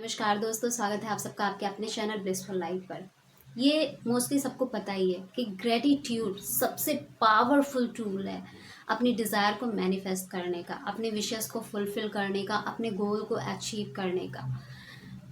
नमस्कार दोस्तों, स्वागत है आप सबका आपके अपने चैनल ब्लिसफुल लाइफ पर। ये मोस्टली सबको पता ही है कि ग्रेटिट्यूड सबसे पावरफुल टूल है अपनी डिज़ायर को मैनिफेस्ट करने का, अपने विशेस को फुलफिल करने का, अपने गोल को अचीव करने का।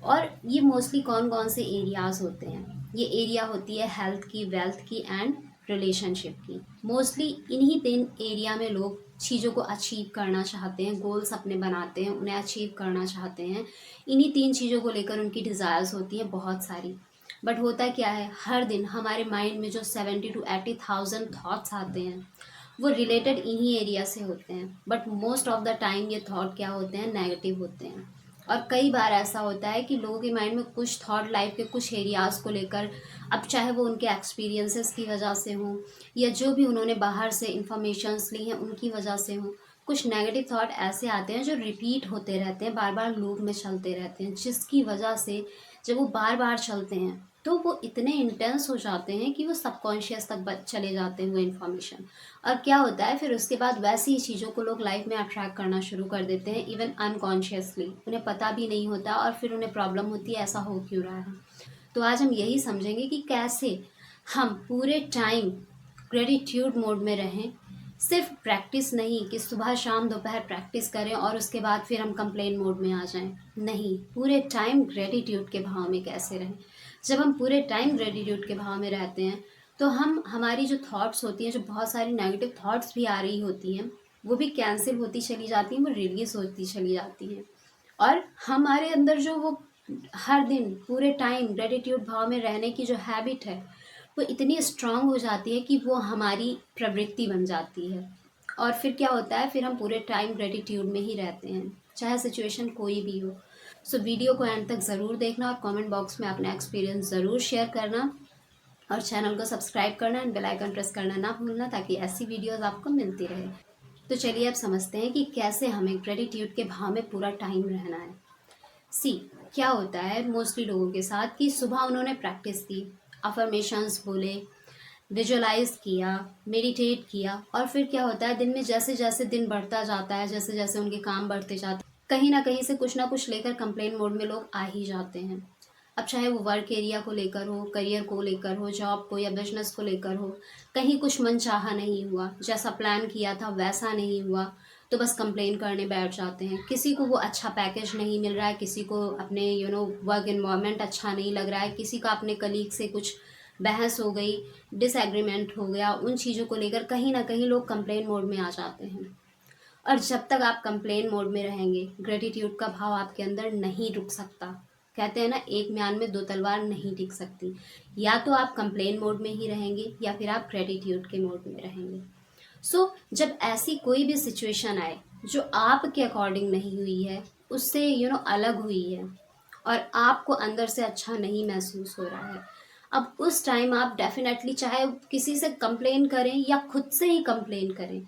और ये मोस्टली कौन कौन से एरियाज़ होते हैं? ये एरिया होती है हेल्थ की, वेल्थ की एंड रिलेशनशिप की। मोस्टली इन्हीं 3 एरिया में लोग चीज़ों को अचीव करना चाहते हैं, गोल्स अपने बनाते हैं, उन्हें अचीव करना चाहते हैं। इन्हीं 3 चीज़ों को लेकर उनकी डिज़ायर्स होती हैं बहुत सारी। बट होता क्या है, हर दिन हमारे माइंड में जो 70 to 80,000 थॉट्स आते हैं वो रिलेटेड इन्हीं एरिया से होते हैं। But most of the time ये थॉट क्या होते हैं, नेगेटिव होते हैं। और कई बार ऐसा होता है कि लोगों के माइंड में कुछ थॉट लाइफ के कुछ एरियाज़ को लेकर, अब चाहे वो उनके एक्सपीरियंसेस की वजह से हों या जो भी उन्होंने बाहर से इंफॉर्मेशंस ली हैं उनकी वजह से हों, कुछ नेगेटिव थॉट ऐसे आते हैं जो रिपीट होते रहते हैं, बार बार लूप में चलते रहते हैं, जिसकी वजह से जब वो बार बार चलते हैं तो वो इतने इंटेंस हो जाते हैं कि वो सबकॉन्शियस तक चले जाते हैं वो इन्फॉर्मेशन। और क्या होता है फिर उसके बाद वैसी ही चीज़ों को लोग लाइफ में अट्रैक्ट करना शुरू कर देते हैं, इवन अनकॉन्शियसली, उन्हें पता भी नहीं होता और फिर उन्हें प्रॉब्लम होती है ऐसा हो क्यों रहा है। तो आज हम यही समझेंगे कि कैसे हम पूरे टाइम ग्रेटिट्यूड मोड में रहें। सिर्फ प्रैक्टिस नहीं कि सुबह शाम दोपहर प्रैक्टिस करें और उसके बाद फिर हम कंप्लेन मोड में आ जाएं। नहीं, पूरे टाइम ग्रेटिट्यूड के भाव में कैसे रहें। जब हम पूरे टाइम ग्रेटिट्यूड के भाव में रहते हैं तो हम हमारी जो थॉट्स होती हैं, जो बहुत सारी नेगेटिव थॉट्स भी आ रही होती हैं, वो भी कैंसिल होती चली जाती हैं, वो रिलीज होती चली जाती हैं। और हमारे अंदर जो वो हर दिन पूरे टाइम ग्रेटिट्यूड भाव में रहने की जो हैबिट है वो इतनी स्ट्रांग हो जाती है कि वो हमारी प्रवृत्ति बन जाती है। और फिर क्या होता है, फिर हम पूरे टाइम ग्रेटिट्यूड में ही रहते हैं, चाहे सिचुएशन कोई भी हो। सो वीडियो को एंड तक ज़रूर देखना और कमेंट बॉक्स में अपना एक्सपीरियंस ज़रूर शेयर करना और चैनल को सब्सक्राइब करना एंड बेल आइकन प्रेस करना ना भूलना, ताकि ऐसी वीडियोस आपको मिलती रहे। तो चलिए अब समझते हैं कि कैसे हमें ग्रेटिट्यूड के भाव में पूरा टाइम रहना है। सी, क्या होता है मोस्टली लोगों के साथ कि सुबह उन्होंने प्रैक्टिस की, अफर्मेशंस बोले, विजुअलाइज किया, मेडिटेट किया, और फिर क्या होता है दिन में जैसे जैसे दिन बढ़ता जाता है, जैसे जैसे उनके काम बढ़ते जाते हैं, कहीं ना कहीं से कुछ ना कुछ लेकर कंप्लेन मोड में लोग आ ही जाते हैं। अब चाहे वो वर्क एरिया को लेकर हो, करियर को लेकर हो, जॉब को या बिजनेस को लेकर हो, कहीं कुछ मन चाहा नहीं हुआ, जैसा प्लान किया था वैसा नहीं हुआ, तो बस कंप्लेन करने बैठ जाते हैं। किसी को वो अच्छा पैकेज नहीं मिल रहा है, किसी को अपने वर्क इन्वायरमेंट अच्छा नहीं लग रहा है, किसी का अपने कलीग से कुछ बहस हो गई, डिसएग्रीमेंट हो गया, उन चीज़ों को लेकर कहीं ना कहीं लोग कंप्लेन मोड में आ जाते हैं। और जब तक आप कंप्लेन मोड में रहेंगे, ग्रेटिट्यूड का भाव आपके अंदर नहीं रुक सकता। कहते हैं ना, एक म्यान में 2 तलवार नहीं टिक सकती। या तो आप कंप्लेन मोड में ही रहेंगे या फिर आप ग्रेटिट्यूड के मोड में रहेंगे। सो जब ऐसी कोई भी सिचुएशन आए जो आपके अकॉर्डिंग नहीं हुई है, उससे अलग हुई है और आपको अंदर से अच्छा नहीं महसूस हो रहा है, अब उस टाइम आप डेफिनेटली चाहे किसी से कंप्लेन करें या खुद से ही कंप्लेन करें,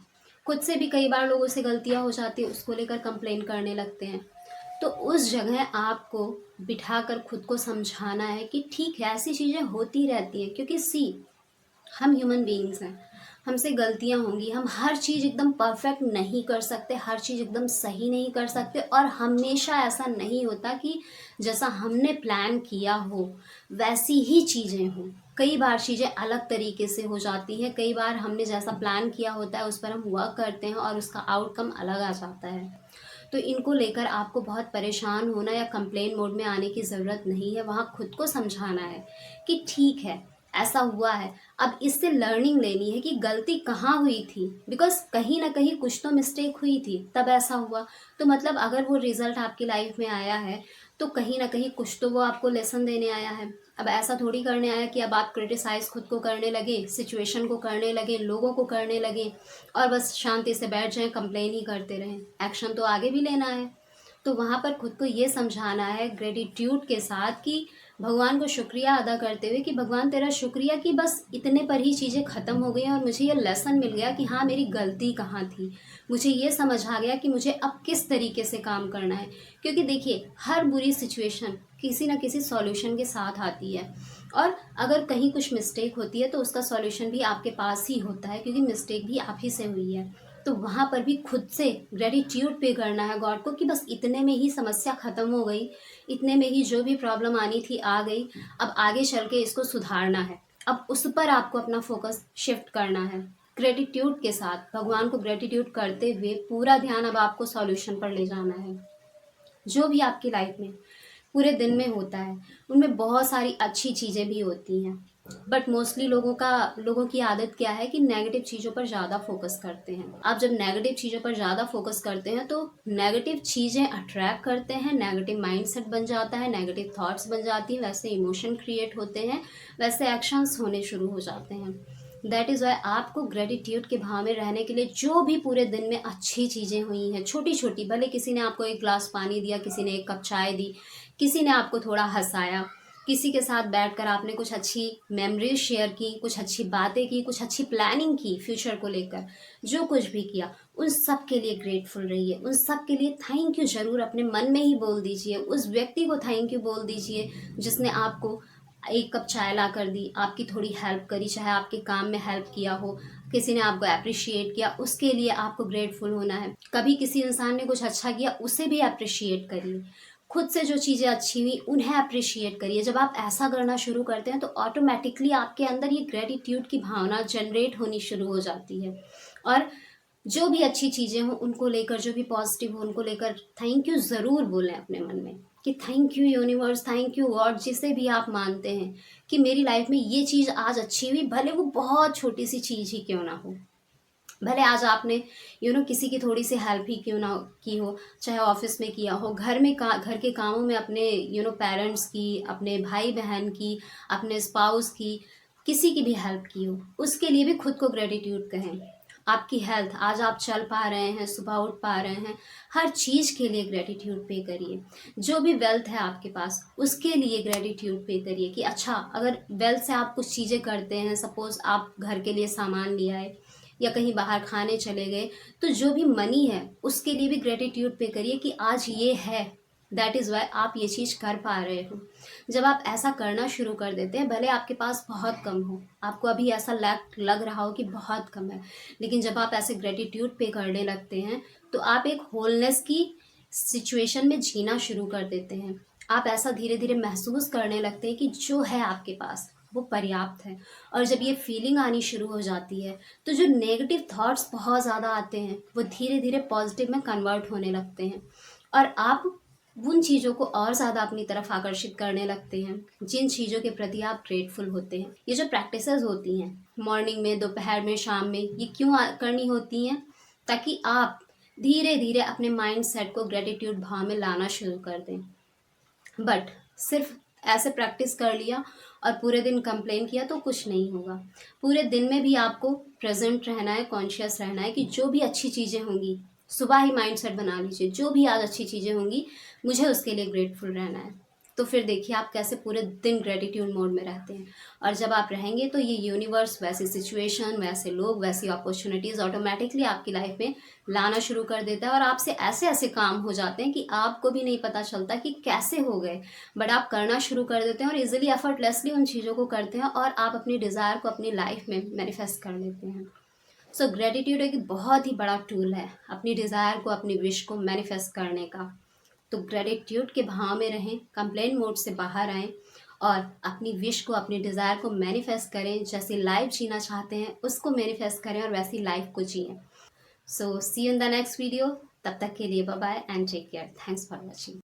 खुद से भी कई बार लोगों से गलतियां हो जाती है, उसको लेकर कंप्लेन करने लगते हैं। तो उस जगह आपको बिठाकर खुद को समझाना है कि ठीक है, ऐसी चीज़ें होती रहती हैं, क्योंकि हम ह्यूमन बीइंग्स हैं, हमसे गलतियां होंगी, हम हर चीज़ एकदम परफेक्ट नहीं कर सकते, हर चीज़ एकदम सही नहीं कर सकते, और हमेशा ऐसा नहीं होता कि जैसा हमने प्लान किया हो वैसी ही चीज़ें हों। कई बार चीज़ें अलग तरीके से हो जाती हैं, कई बार हमने जैसा प्लान किया होता है उस पर हम वर्क करते हैं और उसका आउटकम अलग आ जाता है। तो इनको लेकर आपको बहुत परेशान होना या कंप्लेन मोड में आने की ज़रूरत नहीं है। वहाँ खुद को समझाना है कि ठीक है, ऐसा हुआ है, अब इससे लर्निंग लेनी है कि गलती कहाँ हुई थी, बिकॉज कहीं ना कहीं कुछ तो मिस्टेक हुई थी तब ऐसा हुआ। तो मतलब अगर वो रिज़ल्ट आपकी लाइफ में आया है तो कहीं ना कहीं कुछ तो वो आपको लेसन देने आया है। अब ऐसा थोड़ी करने आया कि अब आप क्रिटिसाइज़ खुद को करने लगे, सिचुएशन को करने लगे, लोगों को करने लगे और बस शांति से बैठ जाएं, कंप्लेन ही करते रहें। एक्शन तो आगे भी लेना है। तो वहाँ पर खुद को ये समझाना है ग्रेटिट्यूड के साथ कि भगवान को शुक्रिया अदा करते हुए कि भगवान तेरा शुक्रिया कि बस इतने पर ही चीज़ें ख़त्म हो गई हैं और मुझे ये लेसन मिल गया कि हाँ, मेरी गलती कहाँ थी, मुझे ये समझ आ गया कि मुझे अब किस तरीके से काम करना है। क्योंकि देखिए, हर बुरी सिचुएशन किसी न किसी सॉल्यूशन के साथ आती है, और अगर कहीं कुछ मिस्टेक होती है तो उसका सॉल्यूशन भी आपके पास ही होता है, क्योंकि मिस्टेक भी आप ही से हुई है। तो वहाँ पर भी खुद से ग्रेटिट्यूड पे करना है गॉड को कि बस इतने में ही समस्या ख़त्म हो गई, इतने में ही जो भी प्रॉब्लम आनी थी आ गई, अब आगे चल के इसको सुधारना है। अब उस पर आपको अपना फोकस शिफ्ट करना है ग्रेटिट्यूड के साथ। भगवान को ग्रेटिट्यूड करते हुए पूरा ध्यान अब आपको सॉल्यूशन पर ले जाना है। जो भी आपकी लाइफ में पूरे दिन में होता है उनमें बहुत सारी अच्छी चीज़ें भी होती हैं, बट मोस्टली लोगों की आदत क्या है कि नेगेटिव चीज़ों पर ज़्यादा फोकस करते हैं। आप जब नेगेटिव चीज़ों पर ज़्यादा फोकस करते हैं तो नेगेटिव चीज़ें अट्रैक्ट करते हैं, नेगेटिव माइंडसेट बन जाता है, नेगेटिव थॉट्स बन जाती हैं, वैसे इमोशन क्रिएट होते हैं, वैसे एक्शंस होने शुरू हो जाते हैं। दैट इज़ वाई आपको ग्रेटिट्यूड के भाव में रहने के लिए जो भी पूरे दिन में अच्छी चीज़ें हुई हैं, छोटी छोटी, भले किसी ने आपको एक ग्लास पानी दिया, किसी ने एक कप चाय दी, किसी ने आपको थोड़ा हंसाया, किसी के साथ बैठकर आपने कुछ अच्छी मेमोरीज शेयर की, कुछ अच्छी बातें की, कुछ अच्छी प्लानिंग की फ्यूचर को लेकर, जो कुछ भी किया उन सब के लिए ग्रेटफुल रहिए, उन सब के लिए थैंक यू ज़रूर अपने मन में ही बोल दीजिए। उस व्यक्ति को थैंक यू बोल दीजिए जिसने आपको एक कप चाय ला कर दी, आपकी थोड़ी हेल्प करी, चाहे आपके काम में हेल्प किया हो, किसी ने आपको अप्रिशिएट किया, उसके लिए आपको ग्रेटफुल होना है। कभी किसी इंसान ने कुछ अच्छा किया उसे भी अप्रिशिएट करिए। खुद से जो चीज़ें अच्छी हुई उन्हें अप्रिशिएट करिए। जब आप ऐसा करना शुरू करते हैं तो ऑटोमेटिकली आपके अंदर ये ग्रेटिट्यूड की भावना जनरेट होनी शुरू हो जाती है, और जो भी अच्छी चीज़ें हों उनको लेकर, जो भी पॉजिटिव हो उनको लेकर थैंक यू ज़रूर बोलें अपने मन में कि thank you universe, thank you God, जिसे भी आप मानते हैं कि मेरी लाइफ में ये चीज़ आज अच्छी हुई, भले वो बहुत छोटी सी चीज़ ही क्यों ना हो। भले आज आपने किसी की थोड़ी सी हेल्प ही क्यों ना की हो, चाहे ऑफिस में किया हो, घर के कामों में अपने पेरेंट्स की, अपने भाई बहन की, अपने स्पाउस की, किसी की भी हेल्प की हो, उसके लिए भी खुद को ग्रेटिट्यूड कहें। आपकी हेल्थ, आज आप चल पा रहे हैं, सुबह उठ पा रहे हैं, हर चीज़ के लिए ग्रेटिट्यूड पे करिए। जो भी वेल्थ है आपके पास उसके लिए ग्रेटिट्यूड पे करिए कि अच्छा, अगर वेल्थ से आप कुछ चीज़ें करते हैं, सपोज़ आप घर के लिए सामान ले आए या कहीं बाहर खाने चले गए, तो जो भी मनी है उसके लिए भी ग्रेटिट्यूड पे करिए कि आज ये है, दैट इज़ वाई आप ये चीज़ कर पा रहे हो। जब आप ऐसा करना शुरू कर देते हैं, भले आपके पास बहुत कम हो, आपको अभी ऐसा लग रहा हो कि बहुत कम है, लेकिन जब आप ऐसे ग्रेटिट्यूड पे करने लगते हैं तो आप एक होलनेस की सिचुएशन में जीना शुरू कर देते हैं। आप ऐसा धीरे धीरे महसूस करने लगते हैं कि जो है आपके पास वो पर्याप्त है। और जब ये फीलिंग आनी शुरू हो जाती है तो जो नेगेटिव थॉट्स बहुत ज़्यादा आते हैं वो धीरे धीरे पॉजिटिव में कन्वर्ट होने लगते हैं, और आप उन चीज़ों को और ज़्यादा अपनी तरफ आकर्षित करने लगते हैं जिन चीज़ों के प्रति आप ग्रेटफुल होते हैं। ये जो प्रैक्टिसेस होती हैं मॉर्निंग में, दोपहर में, शाम में, ये क्यों करनी होती हैं? ताकि आप धीरे धीरे अपने माइंड सेट को ग्रेटिट्यूड भाव में लाना शुरू कर दें। बट सिर्फ ऐसे प्रैक्टिस कर लिया और पूरे दिन कंप्लेन किया तो कुछ नहीं होगा। पूरे दिन में भी आपको प्रेजेंट रहना है, कॉन्शियस रहना है कि जो भी अच्छी चीज़ें होंगी, सुबह ही माइंडसेट बना लीजिए, जो भी आज अच्छी चीज़ें होंगी मुझे उसके लिए ग्रेटफुल रहना है। तो फिर देखिए आप कैसे पूरे दिन ग्रेटिट्यूड मोड में रहते हैं। और जब आप रहेंगे तो ये यूनिवर्स वैसी सिचुएशन, वैसे लोग, वैसी अपॉर्चुनिटीज़ ऑटोमेटिकली आपकी लाइफ में लाना शुरू कर देता है, और आपसे ऐसे ऐसे काम हो जाते हैं कि आपको भी नहीं पता चलता कि कैसे हो गए, बट आप करना शुरू कर देते हैं और इजीली एफर्टलेसली उन चीज़ों को करते हैं और आप अपनी डिज़ायर को अपनी लाइफ में मैनिफेस्ट कर लेते हैं। सो ग्रेटिट्यूड एक बहुत ही बड़ा टूल है अपनी डिज़ायर को, अपनी विश को मैनिफेस्ट करने का। तो ग्रेटिट्यूड के भाव में रहें, कंप्लेन मोड से बाहर आएँ और अपनी विश को, अपनी डिज़ायर को मैनिफेस्ट करें। जैसी लाइफ जीना चाहते हैं उसको मैनिफेस्ट करें और वैसी लाइफ को जिएं। So see you in the next video. तब तक के लिए bye bye and take care. Thanks for watching.